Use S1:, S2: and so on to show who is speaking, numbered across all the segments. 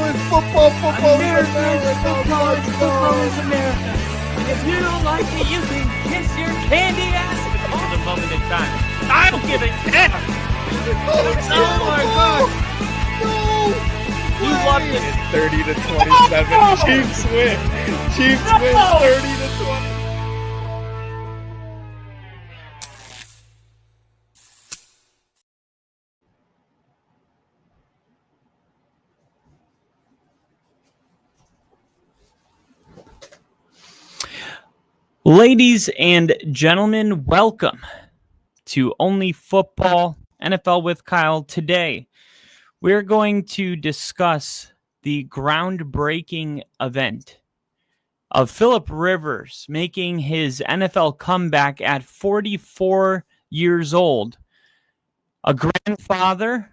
S1: is football. Football is America.
S2: Football is America. If you don't like it, you can kiss your candy ass.
S3: Hold a moment in time. I don't give a damn.
S1: Oh
S3: my God.
S1: No.
S3: You loved it.
S4: 30-27. Chiefs win. Chiefs win 30-20.
S3: Ladies and gentlemen, welcome to Only Football NFL with Kyle. Today, we're going to discuss the groundbreaking event of Philip Rivers making his NFL comeback at 44 years old. A grandfather,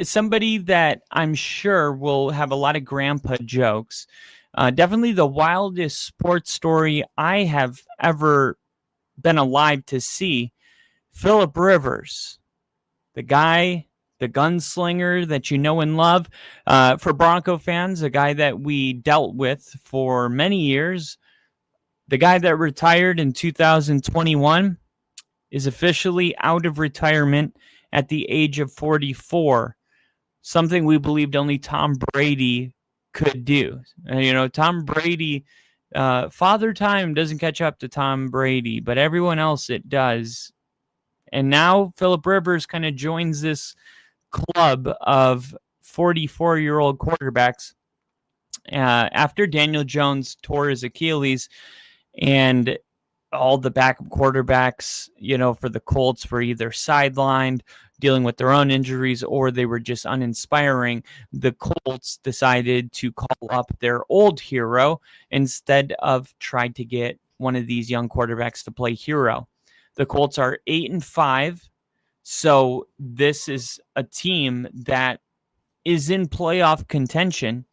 S3: somebody that I'm sure will have a lot of grandpa jokes. Definitely the wildest sports story I have ever been alive to see. Philip Rivers, the guy, the gunslinger that you know and love. For Bronco fans, a guy that we dealt with for many years. The guy that retired in 2021 is officially out of retirement at the age of 44. Something we believed only Tom Brady could do. Tom Brady, Father Time doesn't catch up to Tom Brady, but everyone else it does. And now Philip Rivers kind of joins this club of 44-year-old quarterbacks after Daniel Jones tore his Achilles, and all the backup quarterbacks, for the Colts were either sidelined, dealing with their own injuries, or they were just uninspiring. The Colts decided to call up their old hero instead of trying to get one of these young quarterbacks to play hero. The Colts are 8-5, so this is a team that is in playoff contention,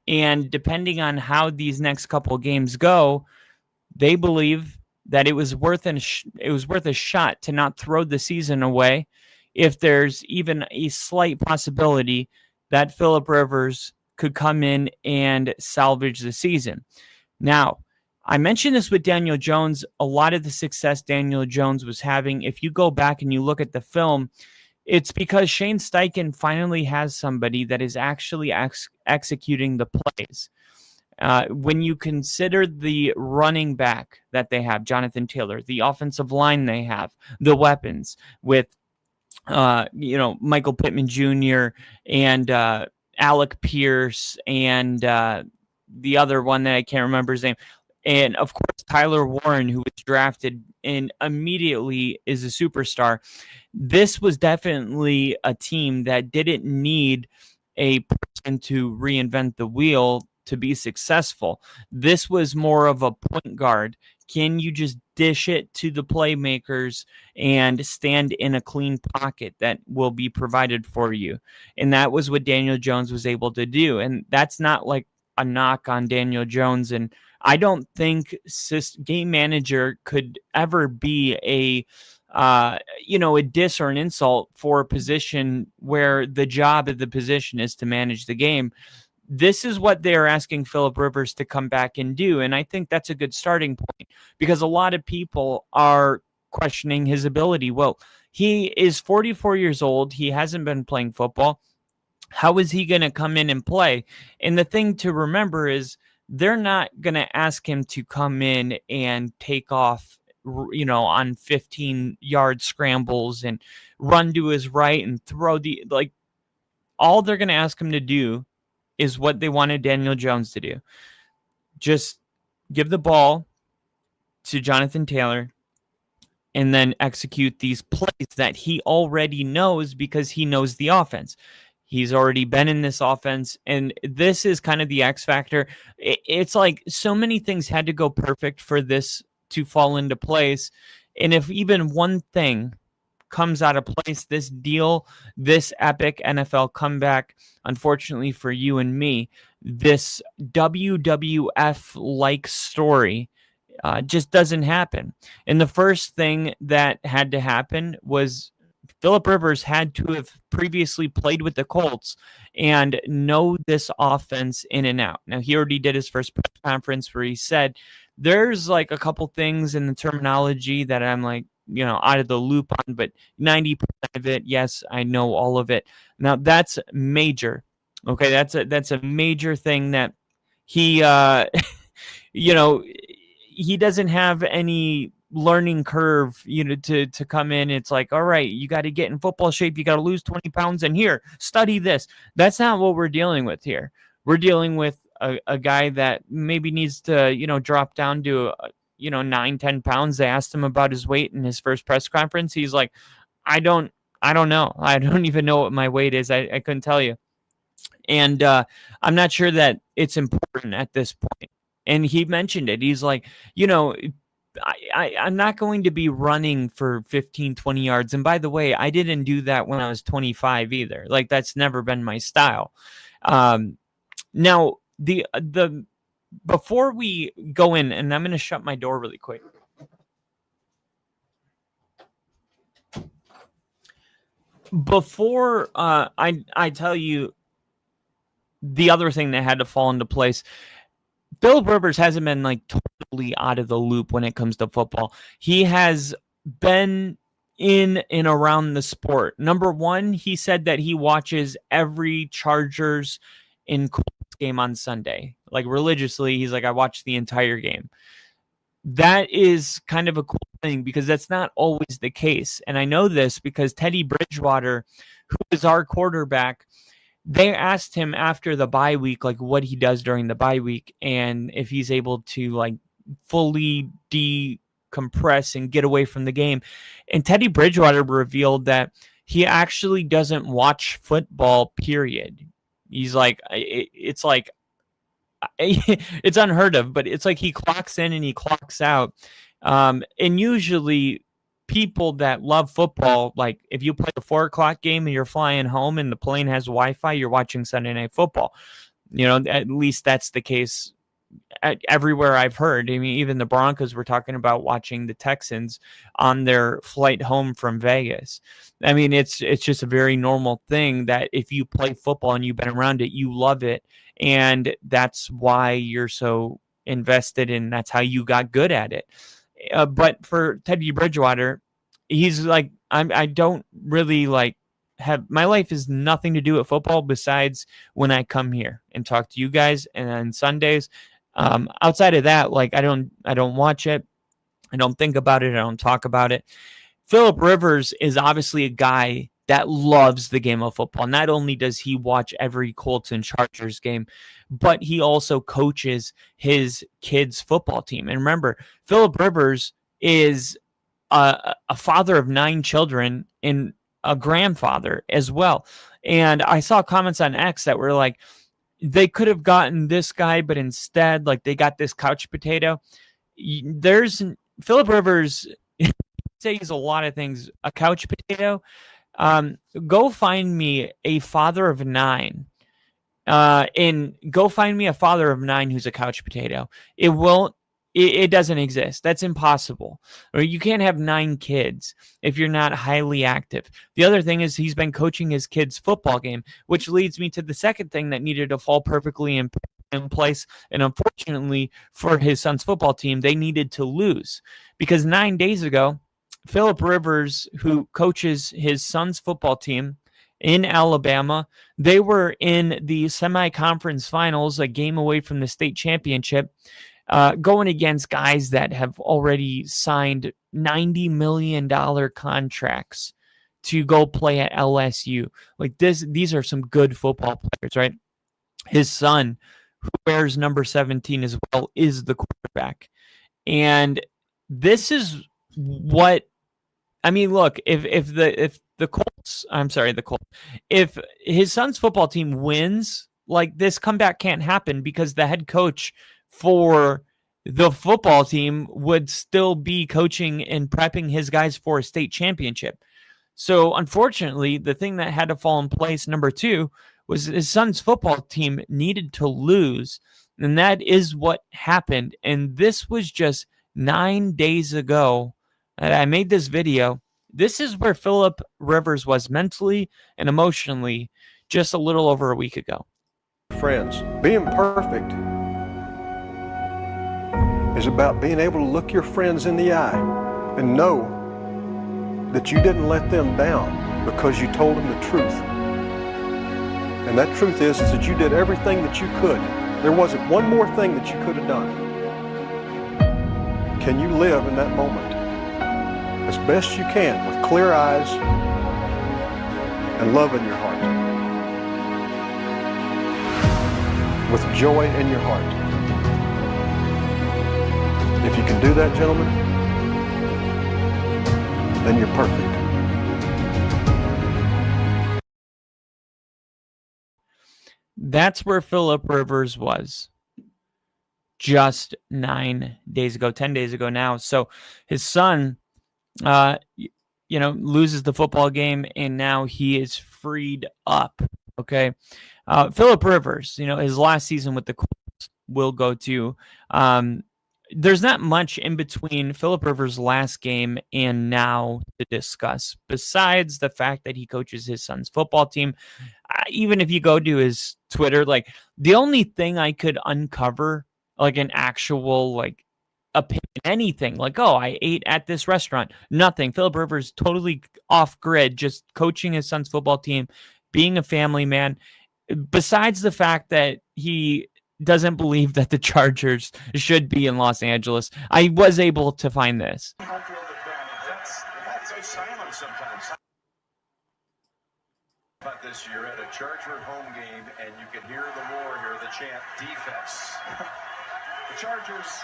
S3: and depending on how these next couple of games go, they believe that it was worth a shot to not throw the season away if there's even a slight possibility that Philip Rivers could come in and salvage the season. Now, I mentioned this with Daniel Jones. A lot of the success Daniel Jones was having, if you go back and you look at the film, it's because Shane Steichen finally has somebody that is actually executing the plays. When you consider the running back that they have, Jonathan Taylor, the offensive line they have, the weapons with Michael Pittman Jr. and Alec Pierce and the other one that I can't remember his name. And, of course, Tyler Warren, who was drafted and immediately is a superstar. This was definitely a team that didn't need a person to reinvent the wheel to be successful. This was more of a point guard. Can you just dish it to the playmakers and stand in a clean pocket that will be provided for you? And that was what Daniel Jones was able to do. And that's not like a knock on Daniel Jones. And I don't think game manager could ever be a diss or an insult for a position where the job of the position is to manage the game. This is what they're asking Philip Rivers to come back and do. And I think that's a good starting point because a lot of people are questioning his ability. Well, he is 44 years old. He hasn't been playing football. How is he going to come in and play? And the thing to remember is they're not going to ask him to come in and take off, on 15-yard scrambles and run to his right and throw all they're going to ask him to do is what they wanted Daniel Jones to do. Just give the ball to Jonathan Taylor and then execute these plays that he already knows because he knows the offense. He's already been in this offense, and this is kind of the X factor. It's like so many things had to go perfect for this to fall into place. And if even one thing comes out of place, this epic NFL comeback, unfortunately for you and me, this WWF-like story just doesn't happen. And the first thing that had to happen was Phillip Rivers had to have previously played with the Colts and know this offense in and out. Now, he already did his first press conference where he said, there's like a couple things in the terminology that I'm like, out of the loop on, but 90% of it, yes, I know all of it. Now, that's major. Okay, that's a major thing that he, he doesn't have any learning curve, to come in. It's like, all right, you got to get in football shape. You got to lose 20 pounds and here, study this. That's not what we're dealing with here. We're dealing with a guy that maybe needs to, drop down to, 9-10 pounds. They asked him about his weight in his first press conference. He's like, I don't know. I don't even know what my weight is. I couldn't tell you. And I'm not sure that it's important at this point. And he mentioned it. He's like, I'm not going to be running for 15, 20 yards. And by the way, I didn't do that when I was 25 either. Like, that's never been my style. Now, the before we go in, and I'm going to shut my door really quick. Before I tell you the other thing that had to fall into place, Phillip Rivers hasn't been like totally out of the loop when it comes to football. He has been in and around the sport. Number one, he said that he watches every Chargers and Colts game on Sunday. Like, religiously, he's like, I watched the entire game. That is kind of a cool thing because that's not always the case. And I know this because Teddy Bridgewater, who is our quarterback, they asked him after the bye week, like, what he does during the bye week and if he's able to, like, fully decompress and get away from the game. And Teddy Bridgewater revealed that he actually doesn't watch football, period. He's like, it's like, it's unheard of, but it's like he clocks in and he clocks out. And usually people that love football, like if you play a 4:00 game and you're flying home and the plane has Wi-Fi, you're watching Sunday Night Football. At least that's the case everywhere I've heard. I mean, even the Broncos were talking about watching the Texans on their flight home from Vegas. I mean, it's just a very normal thing that if you play football and you've been around it, you love it. And that's why you're so invested and that's how you got good at it. But for Teddy Bridgewater, he's like, I don't really like my life is nothing to do with football besides when I come here and talk to you guys and on Sundays. Outside of that, like I don't watch it. I don't think about it. I don't talk about it. Phillip Rivers is obviously a guy that loves the game of football. Not only does he watch every Colts and Chargers game, but he also coaches his kids' football team. And remember, Phillip Rivers is a father of 9 children and a grandfather as well. And I saw comments on X that were like, they could have gotten this guy, but instead, like, they got this couch potato. There's Phillip Rivers says a lot of things. A couch potato. Go find me a father of 9. And go find me a father of 9 who's a couch potato. It doesn't exist. That's impossible. Or you can't have 9 kids if you're not highly active. The other thing is he's been coaching his kids' football game, which leads me to the second thing that needed to fall perfectly in place. And unfortunately for his son's football team, they needed to lose because 9 days ago, Phillip Rivers, who coaches his son's football team in Alabama, they were in the semi-conference finals, a game away from the state championship, going against guys that have already signed $90 million contracts to go play at LSU. Like these are some good football players, right? His son, who wears number 17 as well, is the quarterback. And this is what I mean, look, if the Colts, if his son's football team wins, like this comeback can't happen because the head coach for the football team would still be coaching and prepping his guys for a state championship. So unfortunately, the thing that had to fall in place, number 2, was his son's football team needed to lose. And that is what happened. And this was just 9 days ago. I made this video, This is where Philip Rivers was mentally and emotionally just a little over a week ago.
S5: Friends, being perfect is about being able to look your friends in the eye and know that you didn't let them down because you told them the truth. And that truth is that you did everything that you could. There wasn't one more thing that you could have done. Can you live in that moment as best you can with clear eyes and love in your heart, with joy in your heart? If you can do that, gentlemen, then you're perfect.
S3: That's where Philip Rivers was just 9 days ago, 10 days ago now. So his son, loses the football game, and now he is freed up. Okay. Philip Rivers, his last season with the Colts will go to. There's not much in between Philip Rivers' last game and now to discuss, besides the fact that he coaches his son's football team. Even if you go to his Twitter, like, the only thing I could uncover, like an actual, like, opinion, anything, like, oh, I ate at this restaurant, nothing. Philip Rivers totally off grid, just coaching his son's football team, being a family man, besides the fact that he doesn't believe that the Chargers should be in Los Angeles. I was able to find this.
S6: That's so silent sometimes. But this year at a Charger home game, and you can hear the roar here, the chant, defense. The Chargers.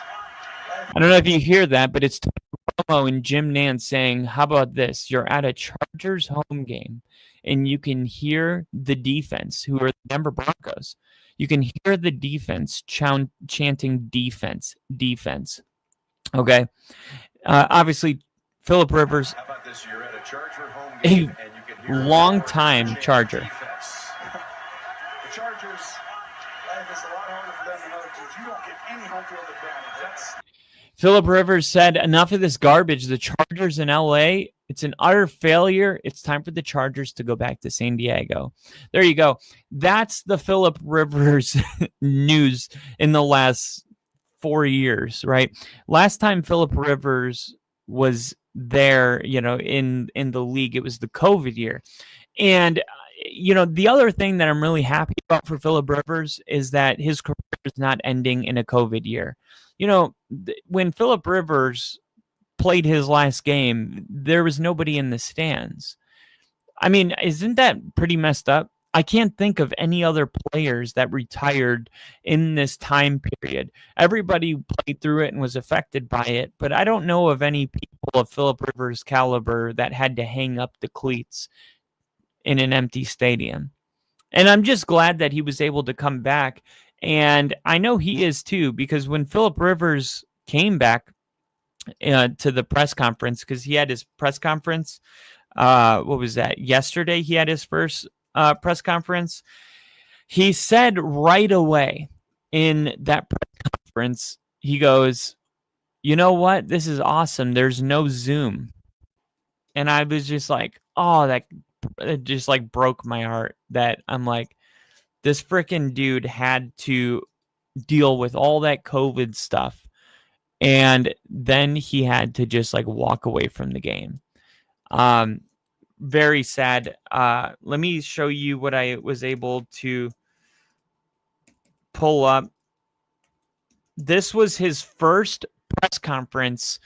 S3: I don't know if you hear that, but it's Romo and Jim Nantz saying, how about this? You're at a Chargers home game, and you can hear the defense, who are the Denver Broncos. You can hear the defense chanting defense. Okay. Obviously, Philip Rivers,
S6: How about this? You're at a Charger home game, and you can hear
S3: long-time Charger.
S6: Defense. The Chargers, life is a lot harder for them than other teams. You don't get any home field advantage. That's
S3: Philip Rivers said, enough of this garbage. The Chargers in LA, it's an utter failure. It's time for the Chargers to go back to San Diego. There you go. That's the Philip Rivers news in the last 4 years, right? Last time Philip Rivers was there, in the league, it was the COVID year. And, the other thing that I'm really happy about for Philip Rivers is that his career is not ending in a COVID year. When Philip Rivers played his last game, there was nobody in the stands. I mean, isn't that pretty messed up? I can't think of any other players that retired in this time period. Everybody played through it and was affected by it, but I don't know of any people of Philip Rivers' caliber that had to hang up the cleats in an empty stadium. And I'm just glad that he was able to come back. And I know he is too, because when Philip Rivers came back to the press conference, because he had his press conference, what was that? Yesterday, he had his first press conference. He said right away in that press conference, he goes, you know what? This is awesome. There's no Zoom. And I was just like, oh, that just like broke my heart, that I'm like, this freaking dude had to deal with all that COVID stuff, and then he had to just like walk away from the game. Very sad. Let me show you what I was able to pull up. This was his first press conference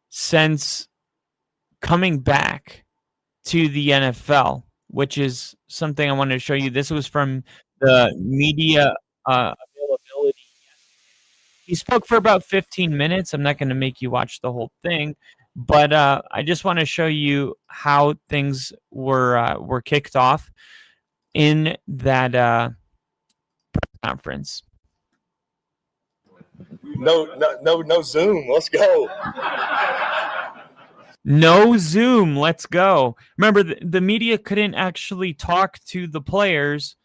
S3: since coming back to the NFL, which is something I wanted to show you. This was from the media availability. He spoke for about 15 minutes. I'm not going to make you watch the whole thing, but I just want to show you how things were kicked off in that press conference.
S1: No Zoom. Let's go.
S3: No Zoom. Let's go. Remember, the media couldn't actually talk to the players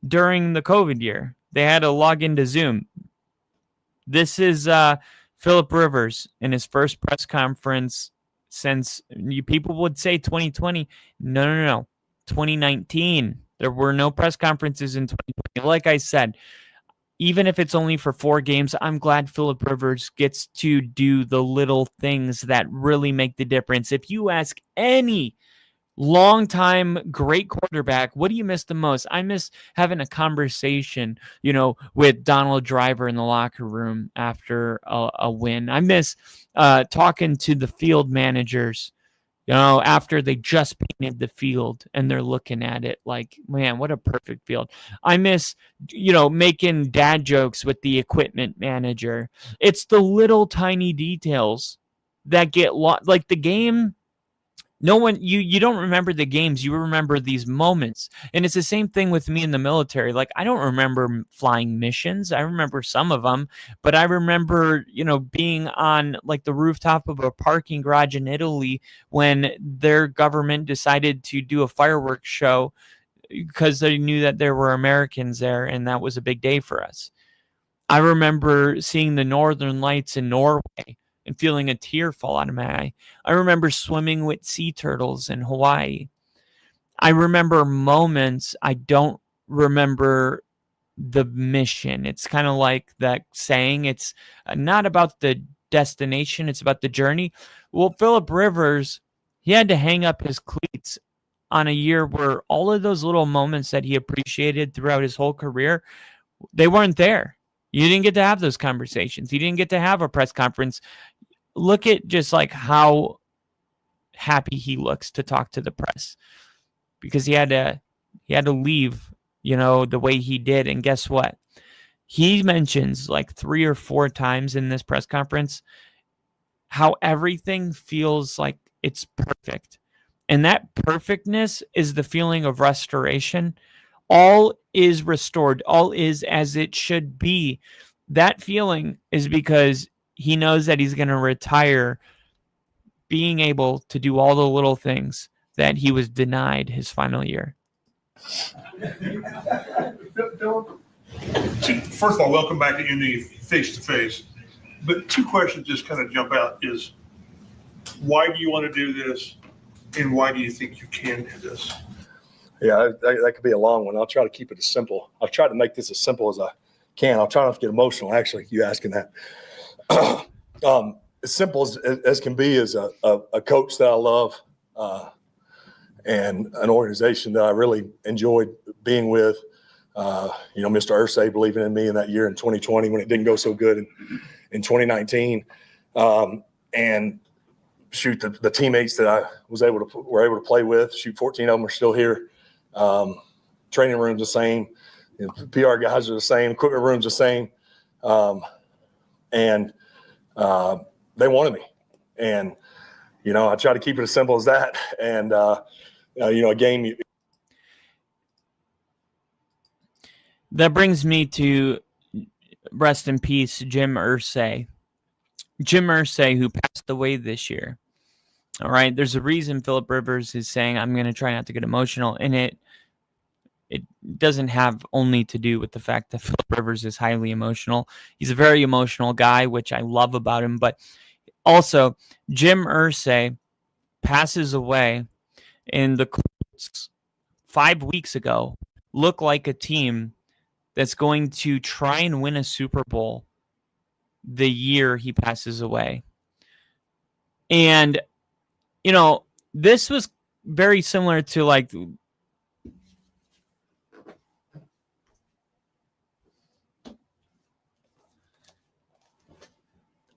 S3: during the COVID year. They had to log into Zoom. This is Philip Rivers in his first press conference since people would say 2020. No. 2019. There were no press conferences in 2020. Like I said, even if it's only for 4 games, I'm glad Phillip Rivers gets to do the little things that really make the difference. If you ask any long-time great quarterback, what do you miss the most? I miss having a conversation, with Donald Driver in the locker room after a win. I miss talking to the field managers, after they just painted the field and they're looking at it like, man, what a perfect field. I miss, making dad jokes with the equipment manager. It's the little tiny details that get lost. Like the game, no one, you don't remember the games, you remember these moments. And it's the same thing with me in the military. Like, I don't remember flying missions. I remember some of them, but I remember, being on like the rooftop of a parking garage in Italy when their government decided to do a fireworks show because they knew that there were Americans there, and that was a big day for us. I remember seeing the Northern Lights in Norway and feeling a tear fall out of my eye. I remember swimming with sea turtles in Hawaii. I remember moments. I don't remember the mission. It's kind of like that saying, it's not about the destination, it's about the journey. Well, Phillip Rivers, he had to hang up his cleats on a year where all of those little moments that he appreciated throughout his whole career, they weren't there. You didn't get to have those conversations. You didn't get to have a press conference. Look at just like how happy he looks to talk to the press, because he had to leave, the way he did. And guess what? He mentions like 3 or 4 times in this press conference how everything feels like it's perfect. And that perfectness is the feeling of restoration. All is restored. All is as it should be. That feeling is because he knows that he's going to retire being able to do all the little things that he was denied his final year.
S7: First of all, welcome back to Indy face-to-face. But 2 questions just kind of jump out is, why do you want to do this, and why do you think you can do this?
S1: Yeah, that could be a long one. I'll try to keep it as simple. I've tried to make this as simple as I can. I'll try not to get emotional, actually, you asking that. As simple as can be is a coach that I love and an organization that I really enjoyed being with. Mr. Irsay believing in me in that year in 2020 when it didn't go so good in 2019. And shoot, the teammates that I were able to play with, 14 of them are still here. Training room's the same. PR guys are the same. Equipment room's the same. And they wanted me. And, I try to keep it as simple as that. And, a game.
S3: That brings me to, rest in peace, Jim Irsay. Jim Irsay, who passed away this year. All right. There's a reason Phillip Rivers is saying, I'm going to try not to get emotional. And it doesn't have only to do with the fact that Phillip Rivers is highly emotional. He's a very emotional guy, which I love about him. But also, Jim Irsay passes away, and the Colts 5 weeks ago look like a team that's going to try and win a Super Bowl the year he passes away. And, this was very similar to like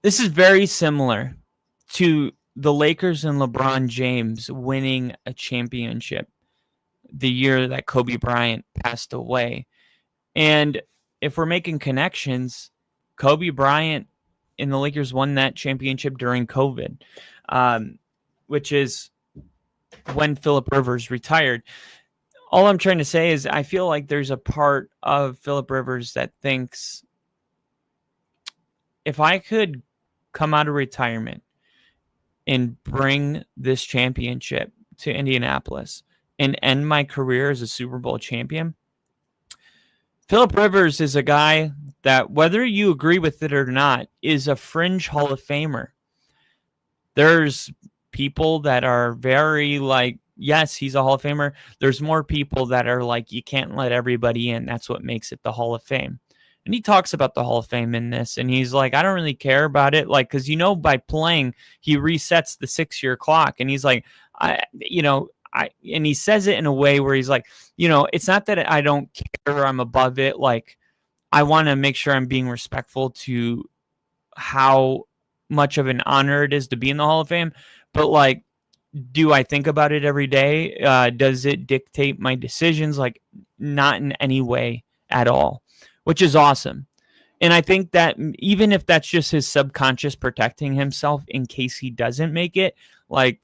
S3: this is very similar to the Lakers and LeBron James winning a championship the year that Kobe Bryant passed away. And if we're making connections, Kobe Bryant and the Lakers won that championship during COVID, which is when Phillip Rivers retired. All I'm trying to say is I feel like there's a part of Phillip Rivers that thinks, if I could come out of retirement and bring this championship to Indianapolis and end my career as a Super Bowl champion, Phillip Rivers is a guy that, whether you agree with it or not, is a fringe Hall of Famer. There's people that are very like, yes, he's a Hall of Famer. There's more people that are like, you can't let everybody in. That's what makes it the Hall of Fame. And he talks about the Hall of Fame in this, and he's like, I don't really care about it. Like, because, by playing, he resets the 6-year clock. And he's like, and he says it in a way where he's like, it's not that I don't care or I'm above it. Like, I want to make sure I'm being respectful to how much of an honor it is to be in the Hall of Fame. But like, do I think about it every day? Does it dictate my decisions? Like, not in any way at all, which is awesome. And I think that even if that's just his subconscious protecting himself in case he doesn't make it, like,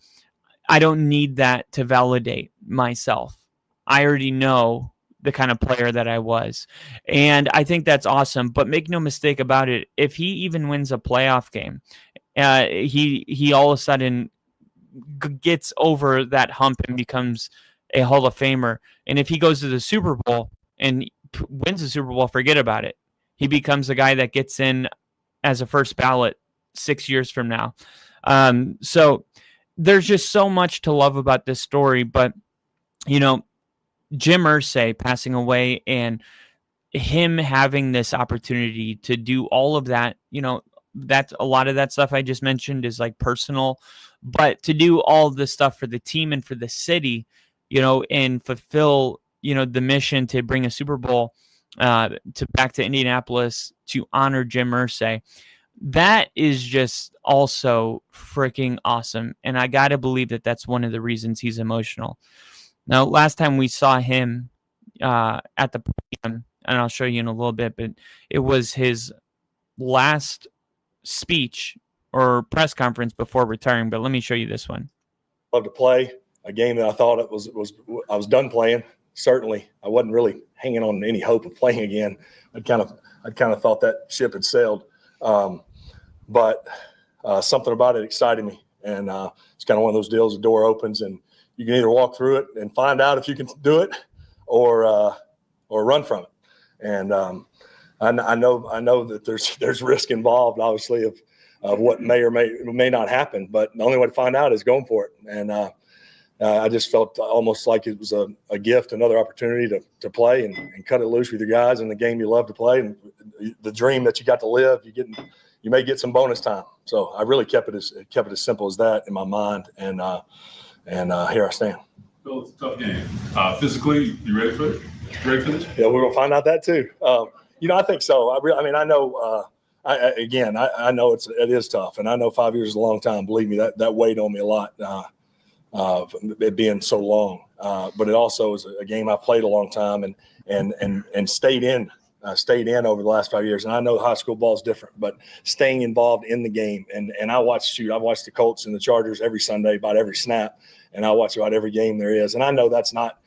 S3: I don't need that to validate myself. I already know the kind of player that I was. And I think that's awesome. But make no mistake about it, if he even wins a playoff game, he all of a sudden gets over that hump and becomes a Hall of Famer. And if he goes to the Super Bowl and wins the Super Bowl, forget about it. He becomes a guy that gets in as a first ballot 6 years from now. So there's just so much to love about this story. But, Jim Irsay passing away and him having this opportunity to do all of that, that's a lot of that stuff I just mentioned is like personal, but to do all the stuff for the team and for the city, and fulfill, the mission to bring a Super Bowl back to Indianapolis to honor Jim Irsay. That is just also freaking awesome. And I got to believe that that's one of the reasons he's emotional. Now, last time we saw him at the podium, and I'll show you in a little bit, but it was his last speech or press conference before retiring. But let me show you this one.
S1: Love to play a game that I thought I was done playing. Certainly, I wasn't really hanging on any hope of playing again. I'd kind of thought that ship had sailed. But something about it excited me, and it's kind of one of those deals. The door opens, and you can either walk through it and find out if you can do it, or run from it. And I know that there's risk involved, obviously, of what may or may not happen. But the only way to find out is going for it. And I just felt almost like it was a gift, another opportunity to play and cut it loose with your guys in the game you love to play, and the dream that you got to live. You may get some bonus time. So I really kept it as simple as that in my mind, and here I stand.
S8: Bill, it's a tough game. Physically, you ready for it? Ready for this?
S1: Yeah, we're gonna find out that too. I think so. I know. I know it is tough, and I know 5 years is a long time. Believe me, that weighed on me a lot. It being so long, but it also is a game I played a long time and stayed in over the last 5 years. And I know high school ball is different, but staying involved in the game. And I watched the Colts and the Chargers every Sunday, about every snap, and I watch about every game there is. And I know that's not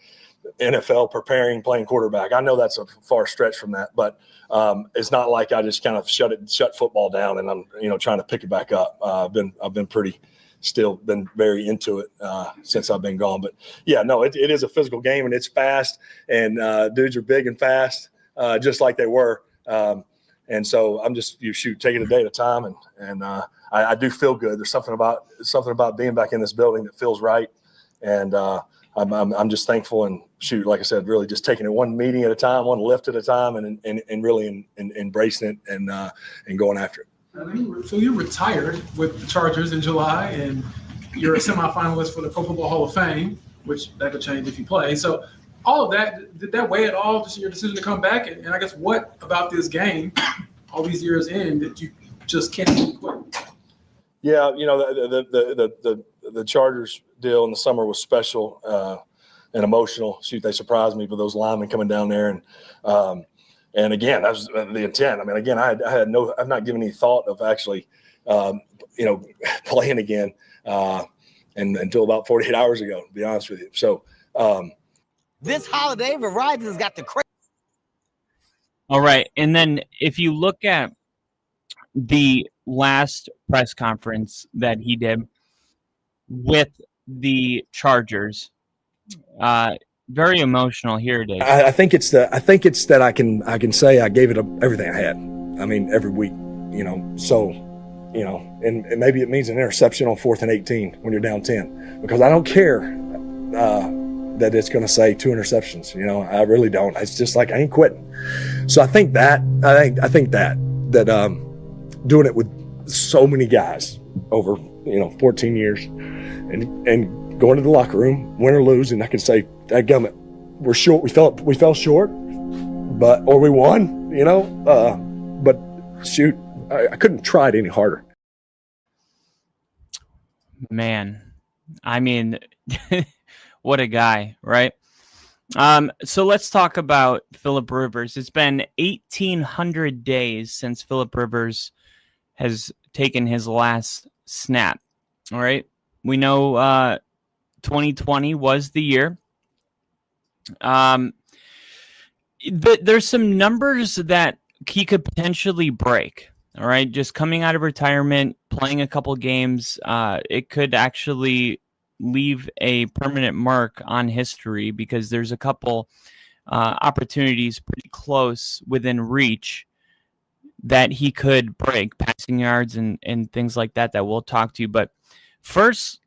S1: NFL playing quarterback. I know that's a far stretch from that, but it's not like I just kind of shut football down and I'm trying to pick it back up. I've been very into it since I've been gone. But yeah, no, it is a physical game, and it's fast, and dudes are big and fast, just like they were. And so I'm just take it a day at a time, and I do feel good. There's something about being back in this building that feels right, and I'm just thankful, and like I said, really just taking it one meeting at a time, one lift at a time, and really embracing it and going after it.
S9: So you retired with the Chargers in July, and you're a semifinalist for the Pro Football Hall of Fame, which that could change if you play. So all of that, did that weigh at all, just your decision to come back? And I guess what about this game, all these years in, that you just can't quit?
S1: Yeah, the Chargers deal in the summer was special and emotional. They surprised me with those linemen coming down there, and again, that was the intent. I mean, again, I've not given any thought of actually, playing again, and until about 48 hours ago, to be honest with you. So,
S2: This holiday, Verizon's got the crazy.
S3: All right. And then if you look at the last press conference that he did with the Chargers, very emotional. Here it is.
S1: I think it's that I can say I gave it everything I had. I mean, every week, so and maybe it means an interception on 4th and 18 when you're down 10, because I don't care that it's going to say 2 interceptions. I really don't. It's just like, I ain't quitting. So I think that doing it with so many guys over 14 years, and going to the locker room, win or lose, and I can say, Dadgummit, we're short. We fell short, or we won. But shoot, I couldn't try it any harder.
S3: Man, I mean, what a guy, right? So let's talk about Philip Rivers. It's been 1,800 days since Philip Rivers has taken his last snap. All right. We know 2020 was the year. There's some numbers that he could potentially break. All right. Just coming out of retirement, playing a couple games, it could actually leave a permanent mark on history, because there's a couple opportunities pretty close within reach that he could break, passing yards and things like that we'll talk to. But first,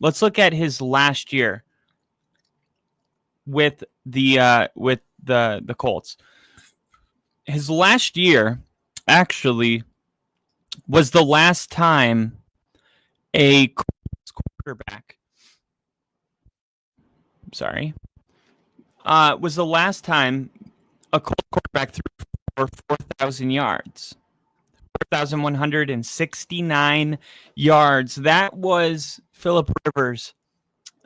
S3: let's look at his last year with the Colts. His last year actually was the last time a quarterback was the last time a Colts quarterback threw for 4,000 yards. 4,169 yards. That was Philip Rivers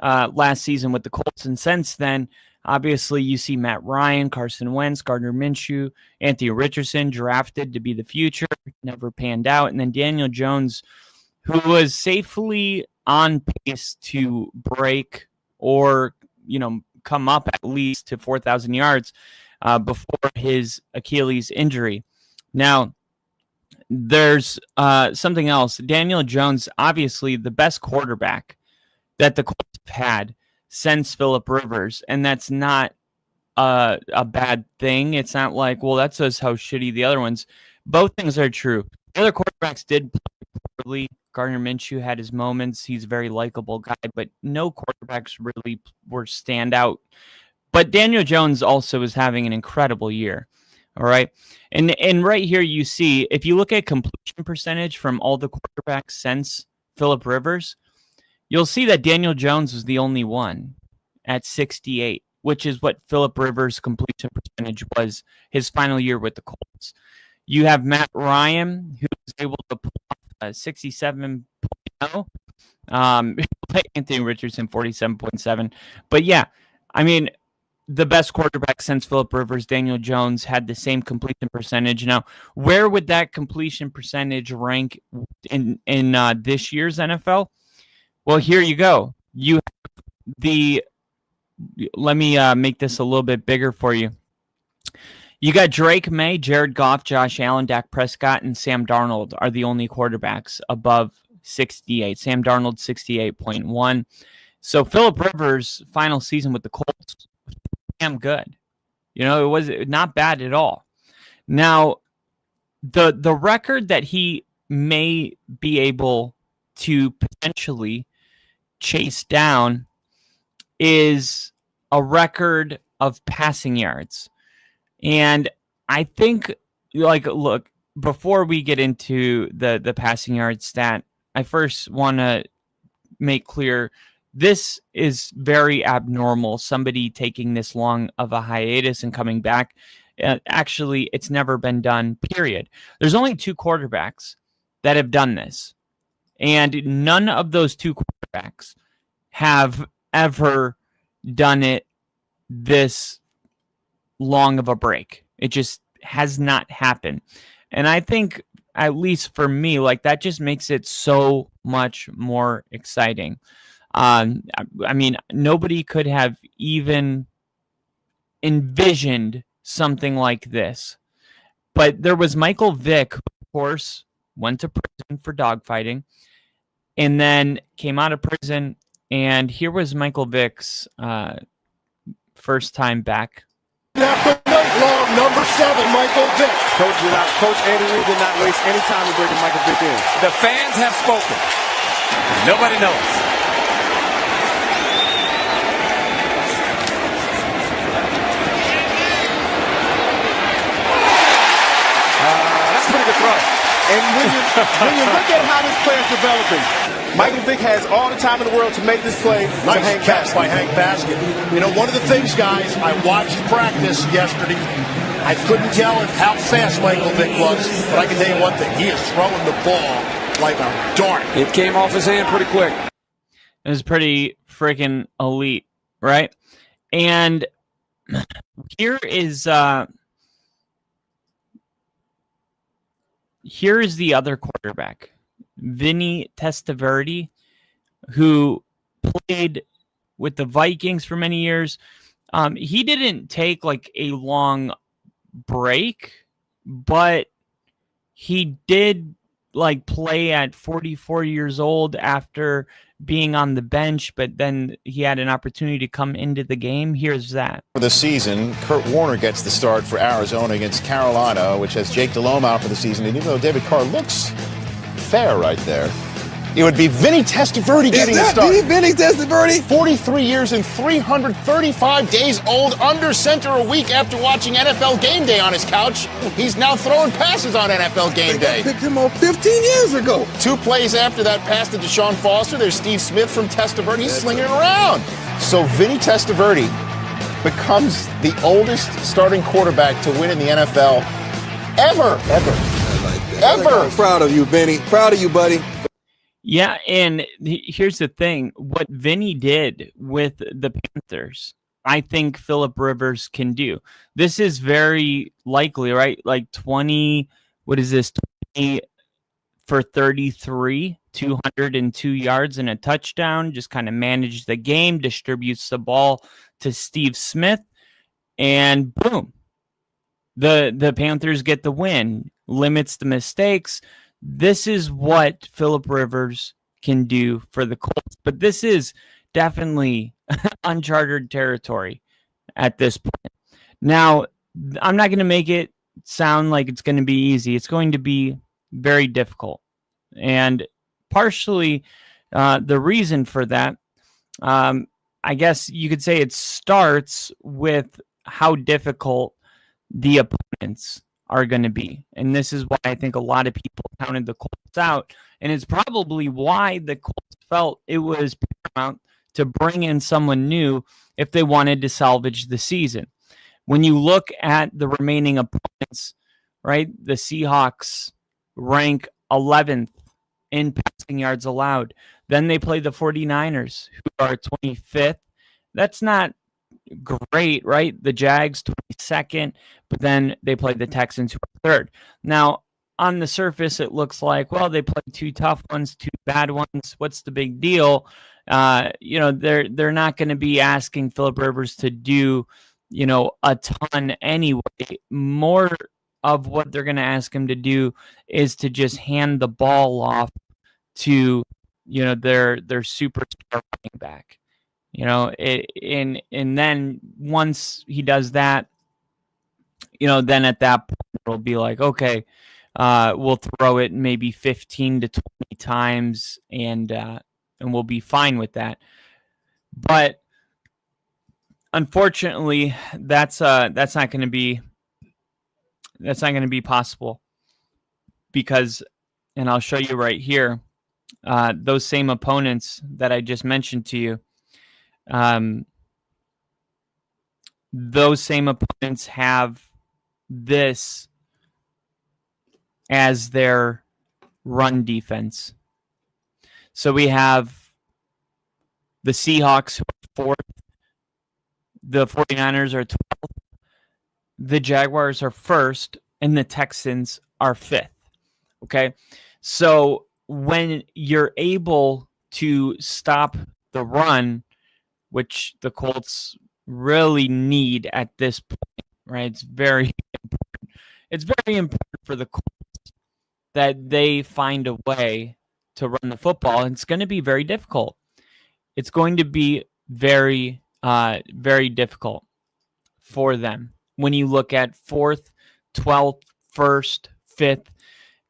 S3: last season with the Colts. And since then, obviously, you see Matt Ryan, Carson Wentz, Gardner Minshew, Anthony Richardson drafted to be the future, never panned out. And then Daniel Jones, who was safely on pace to break or, come up at least to 4,000 yards before his Achilles injury. Now, there's something else. Daniel Jones, obviously the best quarterback that the Colts have had since Philip Rivers, and that's not a bad thing. It's not like, well, that says how shitty the other ones. Both things are true. The other quarterbacks did play poorly. Gardner Minshew had his moments. He's a very likable guy, but no quarterbacks really were standout. But Daniel Jones also is having an incredible year. All right. And right here you see, if you look at completion percentage from all the quarterbacks since Philip Rivers, you'll see that Daniel Jones was the only one at 68, which is what Philip Rivers' completion percentage was his final year with the Colts. You have Matt Ryan, who was able to pull off a 67.0. Anthony Richardson, 47.7. But yeah, I mean, the best quarterback since Philip Rivers, Daniel Jones, had the same completion percentage. Now, where would that completion percentage rank in this year's NFL? Well, here you go. You have let me make this a little bit bigger for you. You got Drake May, Jared Goff, Josh Allen, Dak Prescott, and Sam Darnold are the only quarterbacks above 68. Sam Darnold, 68.1. So Philip Rivers' final season with the Colts was damn good. It was not bad at all. Now, the record that he may be able to potentially chase down is a record of passing yards. And I think, look, before we get into the passing yard stat, I first want to make clear this is very abnormal. Somebody taking this long of a hiatus and coming back. Actually, it's never been done, period. There's only 2 quarterbacks that have done this. And none of those 2 quarterbacks have ever done it this long of a break. It just has not happened. And I think, at least for me, that just makes it so much more exciting. I mean, nobody could have even envisioned something like this. But there was Michael Vick, who, of course, went to prison for dogfighting and then came out of prison. And here was Michael Vick's first time back
S10: Long number 7, Michael Vick.
S11: Coach Andy Reid did not waste any time in bringing Michael Vick in.
S12: The fans have spoken. Nobody knows. That's a pretty good throw.
S11: And when you look at how this play is developing, Michael Vick has all the time in the world to make this play.
S10: Nice catch by Hank Baskett. You know, one of the things, guys, I watched practice yesterday. I couldn't tell how fast Michael Vick was, but I can tell you one thing. He is throwing the ball like a dart.
S12: It came off his hand pretty quick.
S3: It was pretty freaking elite, right? And here is the other quarterback, Vinny Testaverde, who played with the Vikings for many years. He didn't take like a long break, but he did like play at 44 years old after being on the bench, but then he had an opportunity to come into the game. Here's that.
S13: For the season, Kurt Warner gets the start for Arizona against Carolina, which has Jake Delhomme out for the season. And even though David Carr looks fair right there, it would be Vinny Testaverde getting the start.
S10: Vinny Testaverde?
S13: 43 years and 335 days old, under center a week after watching NFL Game Day on his couch. He's now throwing passes on NFL Game Day.
S10: Picked him up 15 years ago.
S13: 2 plays after that pass to Deshaun Foster, there's Steve Smith from Testaverde. He's slinging it around. So Vinny Testaverde becomes the oldest starting quarterback to win in the NFL ever. Ever.
S10: I'm proud of you, Vinny. Proud of you, buddy.
S3: Yeah, and here's the thing. What Vinny did with the Panthers, I think Phillip Rivers can do. This is very likely, right? Like 20 for 33, 202 yards and a touchdown, just kind of manage the game, distributes the ball to Steve Smith, and boom. The Panthers get the win, limits the mistakes. This is what Phillip Rivers can do for the Colts. But this is definitely uncharted territory at this point. Now, I'm not going to make it sound like it's going to be easy. It's going to be very difficult. And partially the reason for that, I guess you could say it starts with how difficult the opponents are going to be. And this is why I think a lot of people counted the Colts out. And it's probably why the Colts felt it was paramount to bring in someone new if they wanted to salvage the season. When you look at the remaining opponents, right, the Seahawks rank 11th in passing yards allowed. Then they play the 49ers, who are 25th. That's not great, right? The Jags 22nd, but then they play the Texans, who are 3rd. Now, on the surface, it looks like, well, they played 2 tough ones, 2 bad ones. What's the big deal? They're not going to be asking Phillip Rivers to do, a ton anyway. More of what they're going to ask him to do is to just hand the ball off to, their superstar running back. And then once he does that, then at that point it'll be like, okay, we'll throw it maybe 15 to 20 times and we'll be fine with that. But unfortunately, that's not going to be possible because, and I'll show you right here, those same opponents that I just mentioned to you, those same opponents have this as their run defense. So we have the Seahawks, who are 4th, the 49ers are 12th, the Jaguars are 1st, and the Texans are 5th. Okay, so when you're able to stop the run, which the Colts really need at this point, right? It's very important. It's very important for the Colts that they find a way to run the football. It's going to be very difficult. It's going to be very, very difficult for them. when you look at 4th, 12th, 1st, 5th.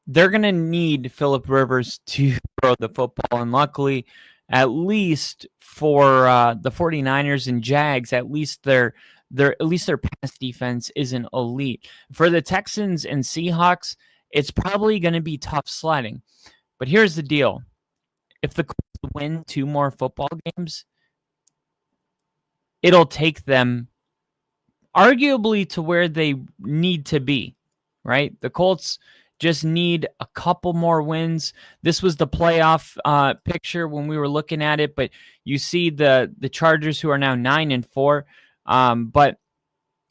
S3: They're going to need Phillip Rivers to throw the football. And luckily, at least for the 49ers and Jags, at least their pass defense isn't elite. For the Texans and Seahawks, it's probably going to be tough sledding. But here's the deal. If the Colts win 2 more football games, it'll take them arguably to where they need to be, right? The Colts just need a couple more wins. This was the playoff picture when we were looking at it, but you see the Chargers, who are now 9-4, but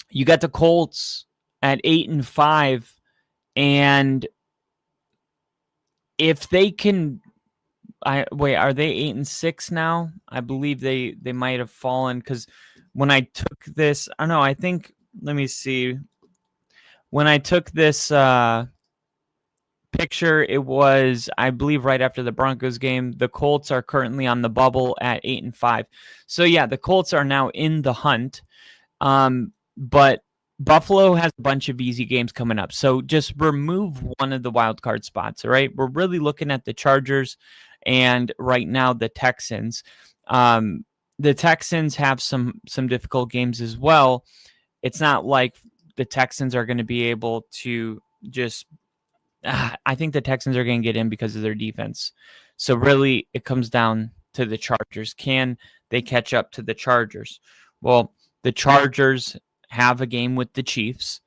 S3: you got the Colts at 8-5, and if they can, are they 8-6 now? I believe they might have fallen, because when I took this, I don't know, I think, let me see. When I took this picture, it was, I believe, right after the Broncos game. The Colts are currently on the bubble at 8-5. So yeah, the Colts are now in the hunt. But Buffalo has a bunch of easy games coming up. So just remove one of the wild card spots. All right. We're really looking at the Chargers and right now the Texans. The Texans have some difficult games as well. It's not like the Texans are going to be able to just, I think the Texans are going to get in because of their defense. So really it comes down to the Chargers. Can they catch up to the Chargers? Well, the Chargers have a game with the Chiefs,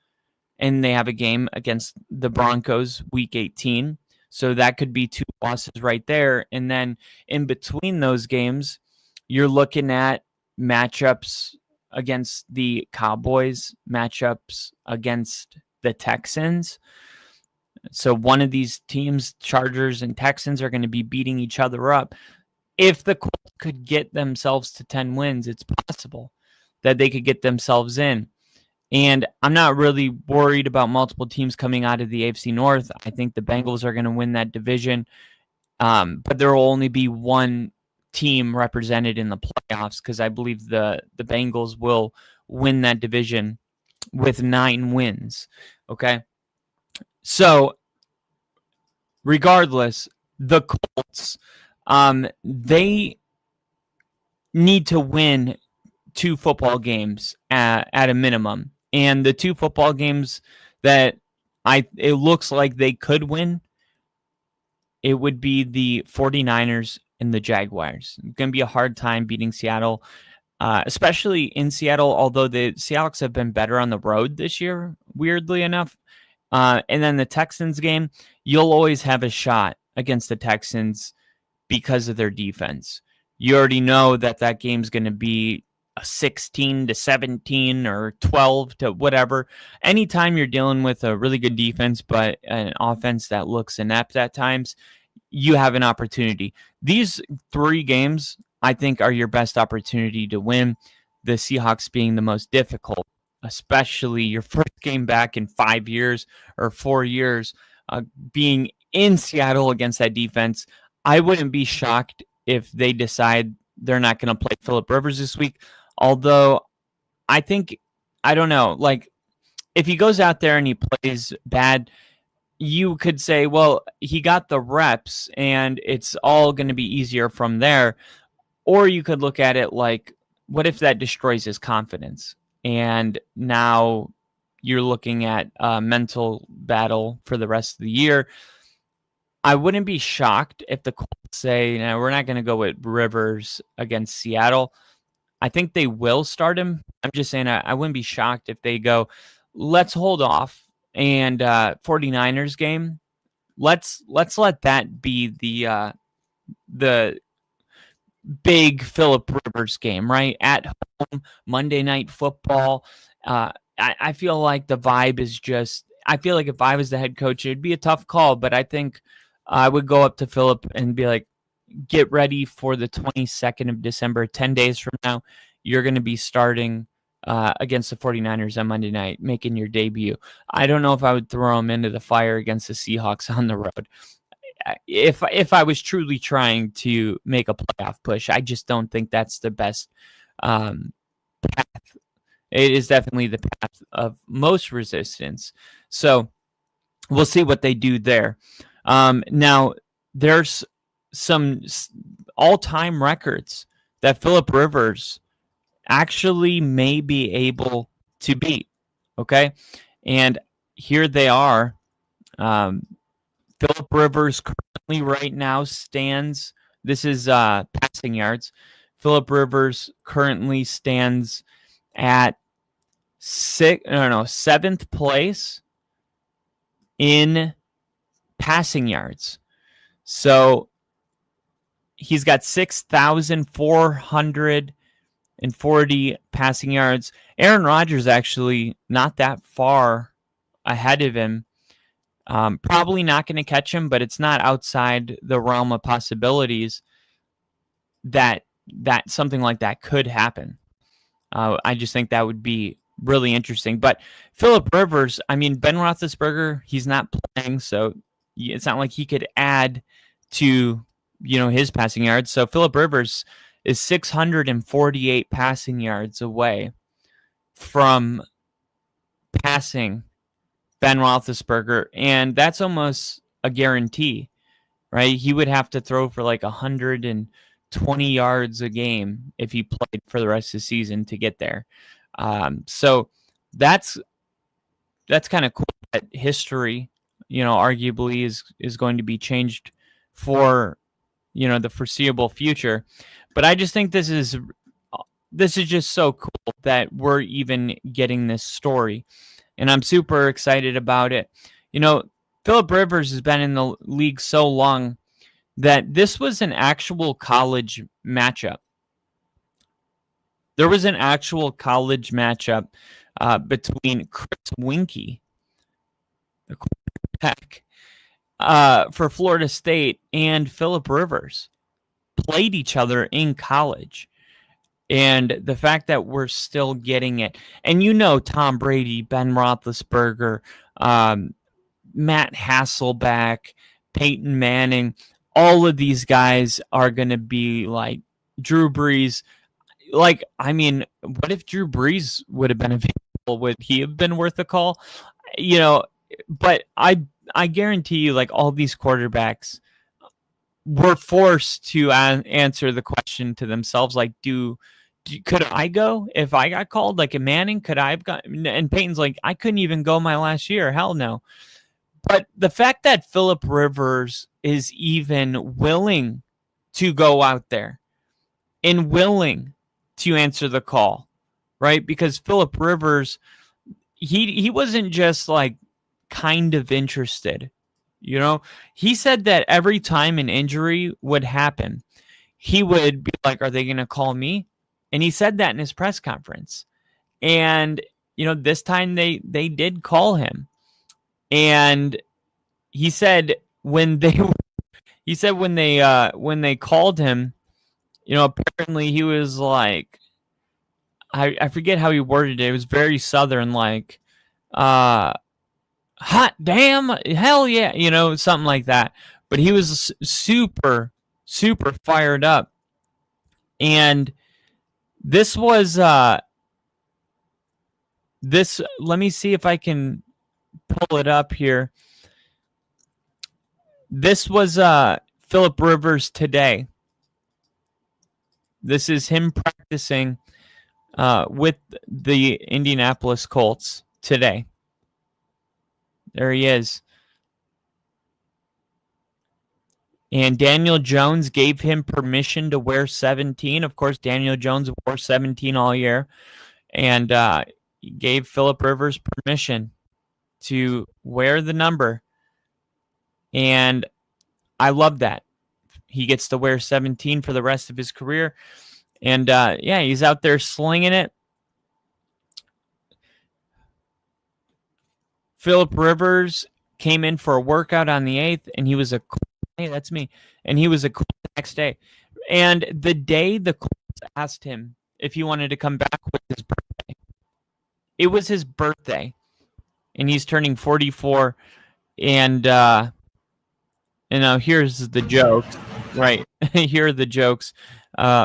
S3: and they have a game against the Broncos week 18. So that could be 2 losses right there. And then in between those games, you're looking at matchups against the Cowboys, matchups against the Texans. So one of these teams, Chargers and Texans, are going to be beating each other up. If the Colts could get themselves to 10 wins, it's possible that they could get themselves in. And I'm not really worried about multiple teams coming out of the AFC North. I think the Bengals are going to win that division. But there will only be one team represented in the playoffs, because I believe the Bengals will win that division with 9 wins. Okay. So regardless, the Colts, they need to win 2 football games at a minimum. And the 2 football games that it looks like they could win, it would be the 49ers and the Jaguars. It's going to be a hard time beating Seattle, especially in Seattle, although the Seahawks have been better on the road this year, weirdly enough. And then the Texans game, you'll always have a shot against the Texans because of their defense. You already know that game's going to be a 16-17 or 12 to whatever. Anytime you're dealing with a really good defense, but an offense that looks inept at times, you have an opportunity. These 3 games, I think, are your best opportunity to win. The Seahawks being the most difficult, especially your first game back in 5 years or 4 years, being in Seattle against that defense. I wouldn't be shocked if they decide they're not going to play Phillip Rivers this week. Although I think, I don't know, like if he goes out there and he plays bad, you could say, well, he got the reps and it's all going to be easier from there. Or you could look at it like, what if that destroys his confidence? And now you're looking at a mental battle for the rest of the year. I wouldn't be shocked if the Colts say, no, we're not going to go with Rivers against Seattle. I think they will start him. I'm just saying I wouldn't be shocked if they go, let's hold off. And 49ers game, let's let that be the big Phillip Rivers game, right? At home, Monday Night Football. I feel like the vibe is just, I feel like if I was the head coach, it'd be a tough call, but I think I would go up to Phillip and be like, get ready for the 22nd of December, 10 days from now. You're going to be starting against the 49ers on Monday night, making your debut. I don't know if I would throw him into the fire against the Seahawks on the road. If I was truly trying to make a playoff push, I just don't think that's the best path. it is definitely the path of most resistance. So we'll see what they do there. Now, there's some all-time records that Phillip Rivers actually may be able to beat. Okay, and here they are. Phillip Rivers currently right now stands. This is passing yards. Phillip Rivers currently stands at seventh place in passing yards. So he's got 6,440 passing yards. Aaron Rodgers actually not that far ahead of him. Probably not going to catch him, but it's not outside the realm of possibilities that something like that could happen. I just think that would be really interesting. But Phillip Rivers, I mean, Ben Roethlisberger, he's not playing, so it's not like he could add to, his passing yards. So Phillip Rivers is 648 passing yards away from passing Ben Roethlisberger, and that's almost a guarantee, right? He would have to throw for like 120 yards a game if he played for the rest of the season to get there. So that's kind of cool that history, arguably is going to be changed for, the foreseeable future. But I just think this is just so cool that we're even getting this story. And I'm super excited about it. Phillip Rivers has been in the league so long that this was an actual college matchup. There was an actual college matchup between Chris Winkie, the quarterback for Florida State, and Phillip Rivers. Played each other in college. And the fact that we're still getting it. And Tom Brady, Ben Roethlisberger, Matt Hasselbeck, Peyton Manning, all of these guys are going to be like Drew Brees. What if Drew Brees would have been available? Would he have been worth a call? But I guarantee you, like, all these quarterbacks were forced to answer the question to themselves, like, could I go if I got called? Like a Manning, could I have gotten? And Peyton's like, I couldn't even go my last year. Hell no. But the fact that Phillip Rivers is even willing to go out there and willing to answer the call, right? Because Phillip Rivers, he wasn't just like kind of interested. He said that every time an injury would happen, he would be like, are they going to call me? And he said that in his press conference. And, this time they did call him. And he said when they called him, apparently he was like, I forget how he worded it. It was very Southern, like, hot damn, hell yeah, something like that. But he was super, super fired up. And this was, let me see if I can pull it up here. This was Phillip Rivers today. This is him practicing with the Indianapolis Colts today. There he is. And Daniel Jones gave him permission to wear 17. Of course, Daniel Jones wore 17 all year. And he gave Phillip Rivers permission to wear the number. And I love that. He gets to wear 17 for the rest of his career. And, he's out there slinging it. Phillip Rivers came in for a workout on the 8th, and he was hey, that's me. And he was a cool the next day. And the day the Colts asked him if he wanted to come back was his birthday. It was his birthday. And he's turning 44. And now here's the joke. Right. Here are the jokes.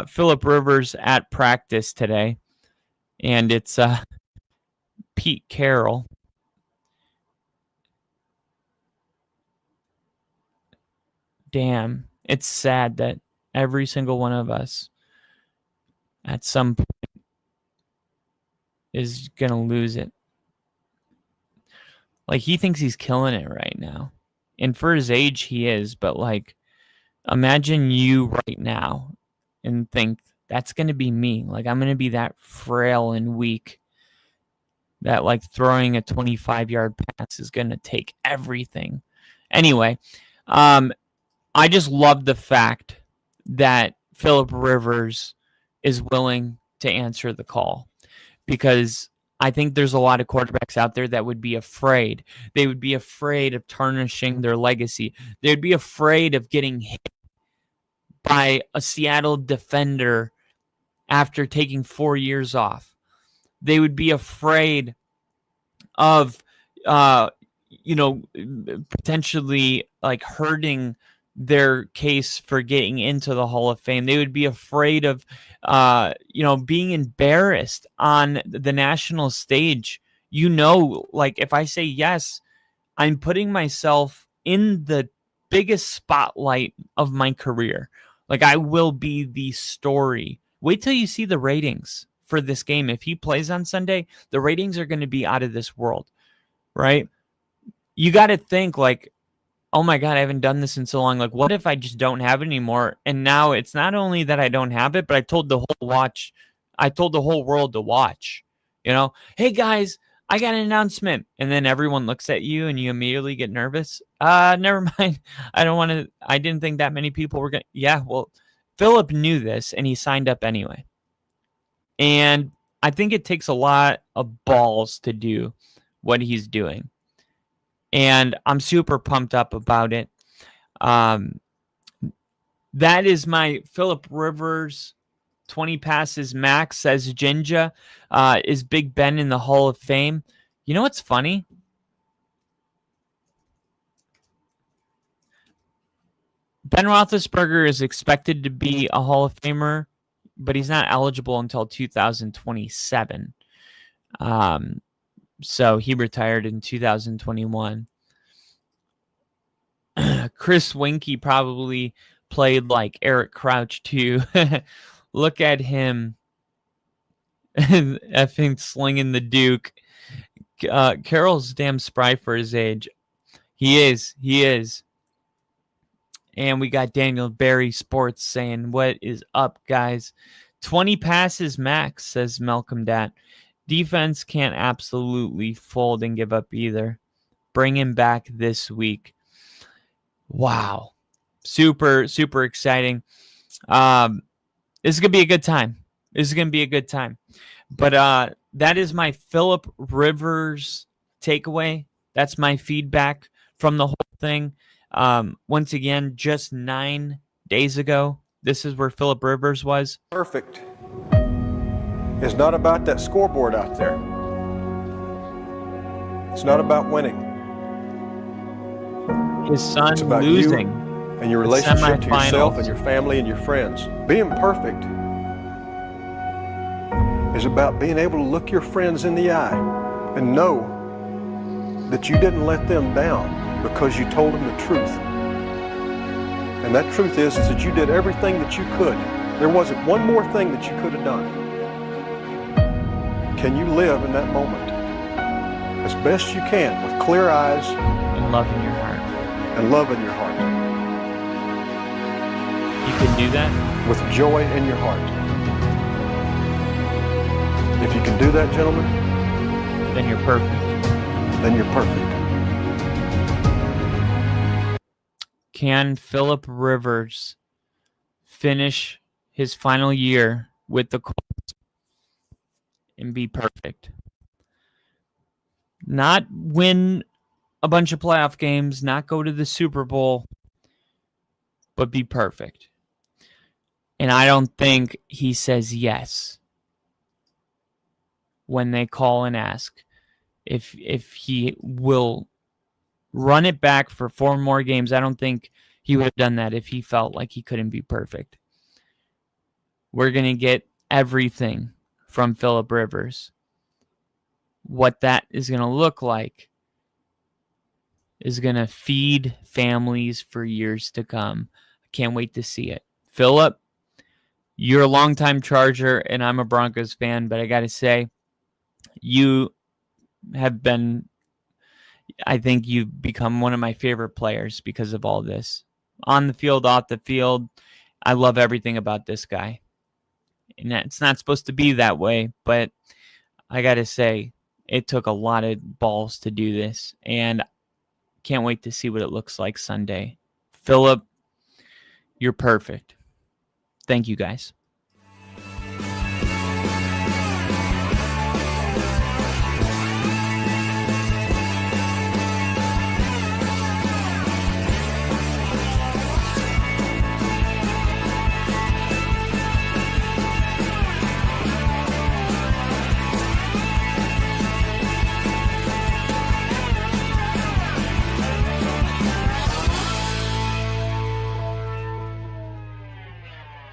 S3: Phillip Rivers at practice today. And it's Pete Carroll. Damn, it's sad that every single one of us at some point is going to lose it. Like, he thinks he's killing it right now. And for his age, he is. But, like, imagine you right now and think, that's going to be me. Like, I'm going to be that frail and weak that, like, throwing a 25-yard pass is going to take everything. Anyway, I just love the fact that Phillip Rivers is willing to answer the call, because I think there's a lot of quarterbacks out there that would be afraid. They would be afraid of tarnishing their legacy. They'd be afraid of getting hit by a Seattle defender after taking 4 years off. They would be afraid of, potentially like hurting their case for getting into the Hall of Fame. They would be afraid of, being embarrassed on the national stage. Like, if I say yes, I'm putting myself in the biggest spotlight of my career. Like, I will be the story. Wait till you see the ratings for this game. If he plays on Sunday, the ratings are going to be out of this world, right? You got to think, like, oh my God, I haven't done this in so long. Like, what if I just don't have it anymore? And now it's not only that I don't have it, but I told the whole world to watch, hey guys, I got an announcement. And then everyone looks at you and you immediately get nervous. Never mind. I didn't think that many people were going to. Yeah, well, Phillip knew this and he signed up anyway. And I think it takes a lot of balls to do what he's doing. And I'm super pumped up about it. That is my Phillip Rivers 20 passes max, says Jinja. Is Big Ben in the Hall of Fame? You know what's funny? Ben Roethlisberger is expected to be a Hall of Famer, but he's not eligible until 2027. So he retired in 2021. Chris Winkie probably played like Eric Crouch too. Look at him effing slinging the Duke. Carroll's damn spry for his age. He is. And we got Daniel Barry Sports saying, what is up, guys? 20 passes max, says Malcolm Dat. Defense can't absolutely fold and give up either. Bring him back this week. Wow. Super, super exciting. This is going to be a good time. But that is my Phillip Rivers takeaway. That's my feedback from the whole thing. Once again, just 9 days ago, this is where Phillip Rivers was.
S5: Perfect. It's not about that scoreboard out there. It's not about winning.
S3: His son
S5: it's about
S3: losing.
S5: You and your relationship to yourself and your family and your friends. Being perfect is about being able to look your friends in the eye and know that you didn't let them down because you told them the truth. And that truth is that you did everything that you could. There wasn't one more thing that you could have done. Can you live in that moment as best you can with clear eyes
S3: and love in your heart?
S5: And love in your heart.
S3: You can do that?
S5: With joy in your heart. If you can do that, gentlemen,
S3: then you're perfect.
S5: Then you're perfect.
S3: Can Phillip Rivers finish his final year with the Colts and be perfect? Not win a bunch of playoff games, not go to the Super Bowl, but be perfect. And I don't think he says yes when they call and ask if he will run it back for 4 more games. I don't think he would have done that if he felt like he couldn't be perfect. We're going to get everything from Phillip Rivers. what that is going to look like is going to feed families for years to come. I can't wait to see it. Philip, you're a longtime Charger, and I'm a Broncos fan, but I got to say, you have been, I think you've become one of my favorite players because of all this. On the field, off the field, I love everything about this guy. And it's not supposed to be that way, but I got to say, it took a lot of balls to do this, and can't wait to see what it looks like Sunday. Philip, you're perfect. Thank you, guys.